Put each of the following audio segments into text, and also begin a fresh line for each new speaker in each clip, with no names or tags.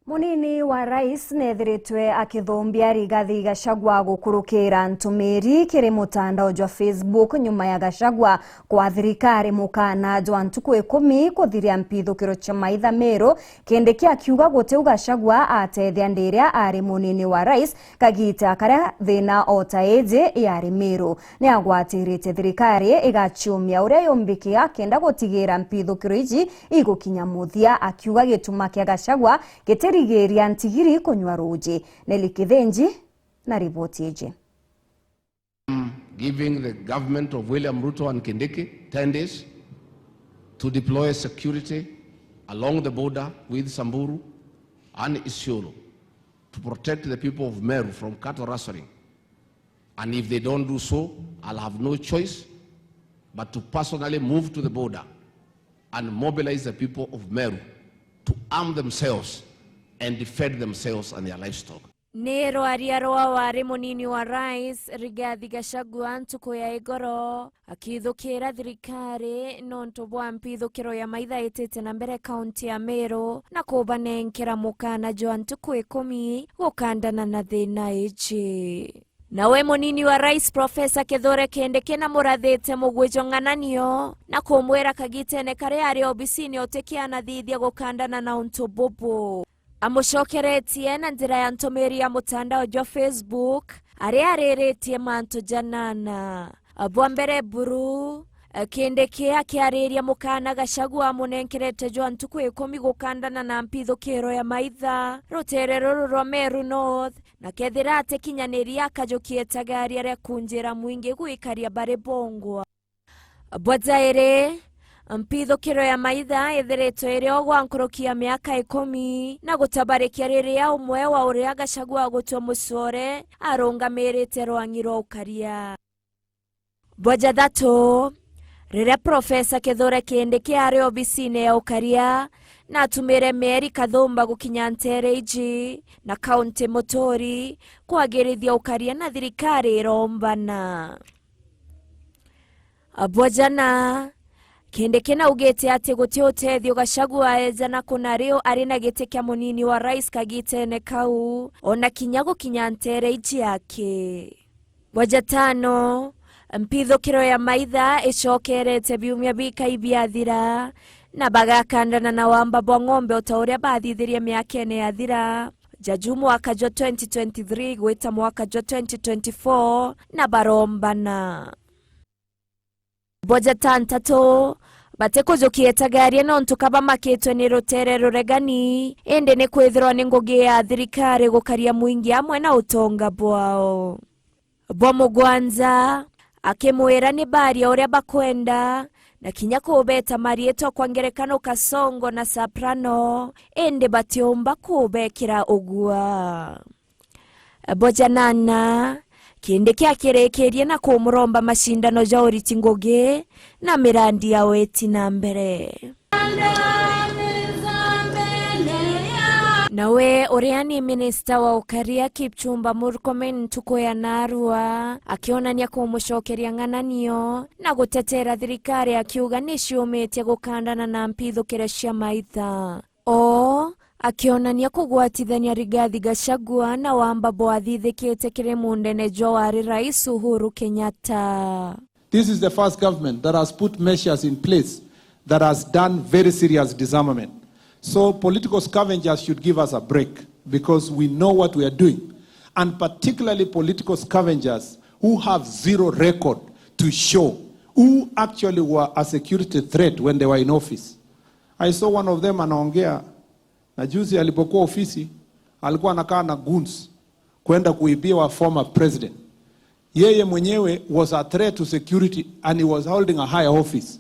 Munini wa rais nethiritwe akithumbia Rigathi Gachagua gukurukira ntumiri kiri mutandao jwa Facebook nyuma ya Gachagua kwa thirikari mukana jwa ntuku 10 kuthiria mpithukiro cha maitha Meru kende akiuga guteu Gachagua atethia ndiria ari munini wa rais kagita karia thina otaeje yari Meru ni agwatirite thirikari igachumia uria yombikia kenda gutigira mpithukiro iji igukinya muthia akiuga gituma kia Gachagua Geria ntigiri konywa roje Nelikithenji na ripoti eje.
Giving the government of William Ruto and Kindiki 10 days to deploy security along the border with Samburu and Isiolo to protect the people of Meru from cattle rustling. And if they don't do so, I'll have no choice but to personally move to the border and mobilize the people of Meru to arm themselves and defend themselves and their livestock.
Nero ariarwa wari munini wa rais Rigathi Gachagua ntuku ya igoro akithukira thirikari nonto bwa mpithukiro ya maitha itete na mbere kaunti ya Meru na kubanenkera mukana jwa ntuku 10 gukandana na thina iji. Nawe munini wa rais Profesa Kithure Kindiki na murathite mugwijo ng'ananio na kumwira kagitene kare ari obisini otekiana thithia gukandana na untu bubu. Amushokeretie na njira ya ntumiri ya mutandao jwa Facebook ari ariretie mantu janana abwa mbere buru Kindiki akiariria mukana Gachagua munenkerete jwa ntuku 10 gukandana na mpithukiro ya maitha ruterero rwa Meru North na kethira atekinyaniria akajukie tagari aria kunjira mwingi guikaria bare bongwa bwazaire mpithukiro ya maitha ethiritwe iri ogwankurukia miaka 10 na gutabarikia riria umwe wa uria Gachagua gutwa mucore arungamirite rwangi rwa ukaria bwaja thatu riria Profesa Kithure Kindiki ari obisine ya ukaria na atumire Meri Kathumba gukinya Ntereji na kaunti Mutori kwagirithia ukaria na thirikari irombana abwajana Kindiki na ugete ati guti utethio Gachagua ejana kunario ari na gite kia munini wa rais kagitene kau ona kinya gukinya Ntereji yake bwajatano mpithukiro ya maitha icokerete biumia bikaibiathira na bagakandana na wamba bwa ng'ombe otauria bathithirie miaka ene yathira jaju mwaka jwa 2023 gwita mwaka jwa 2024 na barombana boja tantatu batekujukie tagaria nontu kaba maketwe ni rutere ruregani ende ni kwithirwa ni ngugi ya thirikari gukaria mwingi amwe na utonga bwao bwa mugwanza akimwira ni baria uria bakwenda na kinya kubeta marieto kwa ngerekano Kasongo na Soprano ende batiomba kubekira ugua bojanana Kindiki akirekeria na kumuromba mashindano ja uriti ngugi na mirandi ya weti na mbere. Nawe uriani minista wa ukaria Kipchumba Murkomen ntuku ya Narua akionania kumushokeria ng'ananio na gutetera thirikari akiuga nishiumite gukandana na mpithukiro cia maitha akionania kugwatithania Rigathi Gachagua na wamba bwathithikite kiri mundene jwa wari rais Uhuru Kenyatta.
This is the first government that has put measures in place that has done very serious disarmament. So political scavengers should give us a break because we know what we are doing. And particularly political scavengers who have zero record to show who actually were a security threat when they were in office. I saw one of them anaongea na juzi alipokuwa ofisi alikuwa anakaa na goons kwenda kuibia wa former president. Yeye mwenyewe was a threat to security and he was holding a high office.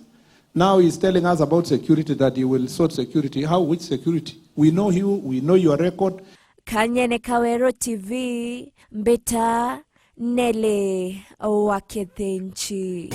Now he's telling us about security, that he will sort security. How? Which security? We know you, we know your record.
Kanyene Kawero TV, Mbeta Nele Wakethenchi.